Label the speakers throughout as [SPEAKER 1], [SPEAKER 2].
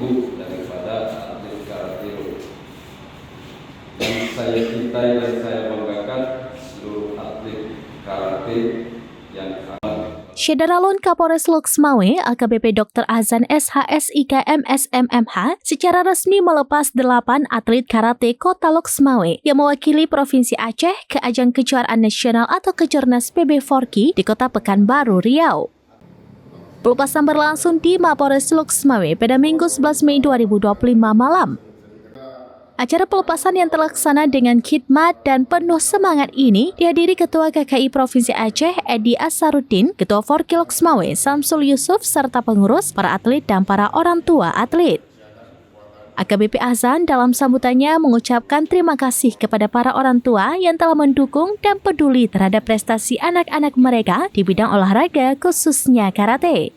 [SPEAKER 1] ibu daripada atlet karate. Yang saya cintai dan saya banggakan seluruh atlet karate yang
[SPEAKER 2] Syederalun Kapolres Loksmawe, AKBP Dr. Azan SHSIK MSMMH, secara resmi melepas 8 atlet karate Kota Loksmawe yang mewakili Provinsi Aceh ke ajang kejuaraan nasional atau Kejurnas PB4Ki di Kota Pekanbaru, Riau. Pelepasan berlangsung di Mapolres Loksmawe pada Minggu 11 Mei 2025 malam. Acara pelepasan yang terlaksana dengan khidmat dan penuh semangat ini dihadiri Ketua KKI Provinsi Aceh Edi Asaruddin, Ketua Forki Loksmawe Samsul Yusuf, serta pengurus, para atlet dan para orang tua atlet. AKBP Azan dalam sambutannya mengucapkan terima kasih kepada para orang tua yang telah mendukung dan peduli terhadap prestasi anak-anak mereka di bidang olahraga khususnya karate.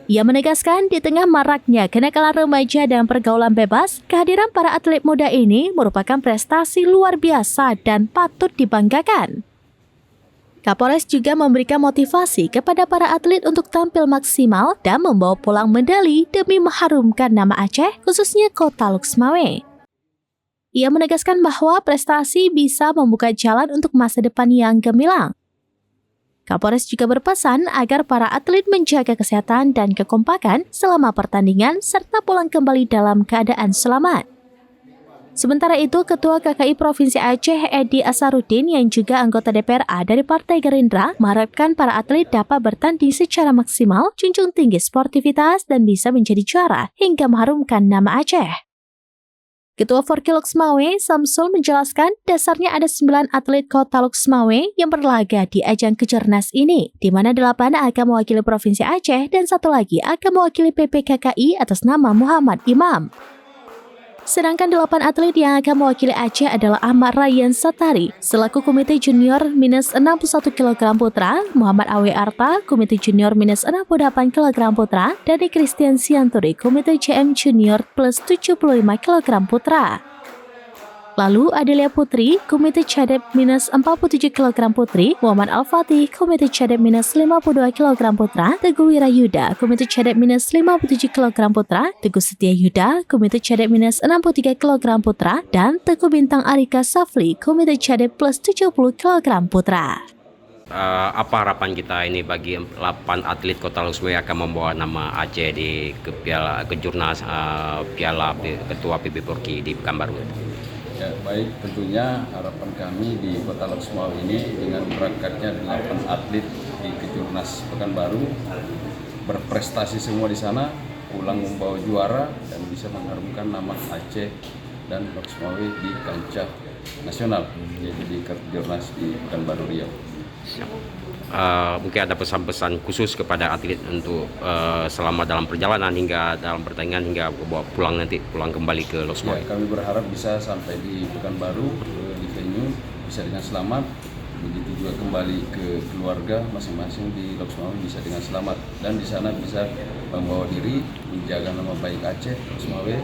[SPEAKER 2] Ia menegaskan di tengah maraknya kenakalan remaja dan pergaulan bebas, kehadiran para atlet muda ini merupakan prestasi luar biasa dan patut dibanggakan. Kapolres juga memberikan motivasi kepada para atlet untuk tampil maksimal dan membawa pulang medali demi mengharumkan nama Aceh, khususnya Kota Loksmawe. Ia menegaskan bahwa prestasi bisa membuka jalan untuk masa depan yang gemilang. Kapolres juga berpesan agar para atlet menjaga kesehatan dan kekompakan selama pertandingan serta pulang kembali dalam keadaan selamat. Sementara itu, Ketua KKI Provinsi Aceh Edi Asaruddin yang juga anggota DPRA dari Partai Gerindra mengharapkan para atlet dapat bertanding secara maksimal, junjung tinggi sportivitas dan bisa menjadi juara hingga mengharumkan nama Aceh. Ketua Forki Loksmawe Samsul menjelaskan dasarnya ada 9 atlet Kota Loksmawe yang berlaga di ajang Kejurnas ini, di mana 8 akan mewakili Provinsi Aceh dan 1 lagi akan mewakili PPKKI atas nama Muhammad Imam. Sedangkan 8 atlet yang akan mewakili Aceh adalah Ahmad Rayyan Satari selaku Komite Junior minus 61 kg putra, Muhammad Awe Arta Komite Junior minus 68 kg putra, dan Christian Sianturi Komite JM Junior plus 75 kg putra. Lalu Adelia Putri Komite Cadep minus 47 kg putri, Muhammad Al-Fatih Komite Cadep minus 52 kg putra, Teguh Wirayuda Komite Cadep minus 57 kg putra, Teguh Setia Yuda Komite Cadep minus 63 kg putra, dan Teguh Bintang Arika Safli Komite Cadep plus 70 kg putra.
[SPEAKER 3] Apa harapan kita ini bagi 8 atlet Kota Loksmawe akan membawa nama Aceh di kejurnas Piala Ketua PB4Ki di Pekanbaru?
[SPEAKER 1] Ya, baik, tentunya harapan kami di Kota Loksmawe ini dengan berangkatnya 8 atlet di Kejurnas Pekanbaru berprestasi semua di sana, pulang membawa juara dan bisa mengharumkan nama Aceh dan Loksmawe di kancah nasional, yaitu di Kejurnas di Pekanbaru Riau.
[SPEAKER 3] Mungkin ada pesan-pesan khusus kepada atlet untuk selama dalam perjalanan hingga dalam pertandingan hingga pulang kembali ke Loksmawe.
[SPEAKER 1] Ya, kami berharap bisa sampai di Pekanbaru di venue bisa dengan selamat, begitu juga kembali ke keluarga masing-masing di Loksmawe bisa dengan selamat, dan di sana bisa membawa diri menjaga nama baik Aceh, Loksmawe,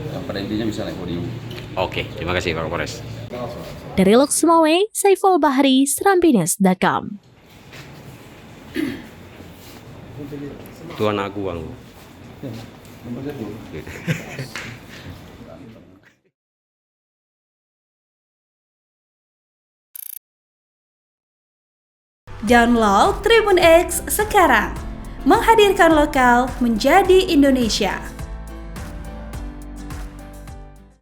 [SPEAKER 1] yang pada intinya bisa naik podium.
[SPEAKER 3] Oke, terima kasih Pak Kapolres.
[SPEAKER 2] Dari Loksmawe, Saiful Bahri, Serambines.com.
[SPEAKER 3] Tuan Aguang.
[SPEAKER 4] Download Tribun X sekarang, menghadirkan lokal menjadi Indonesia.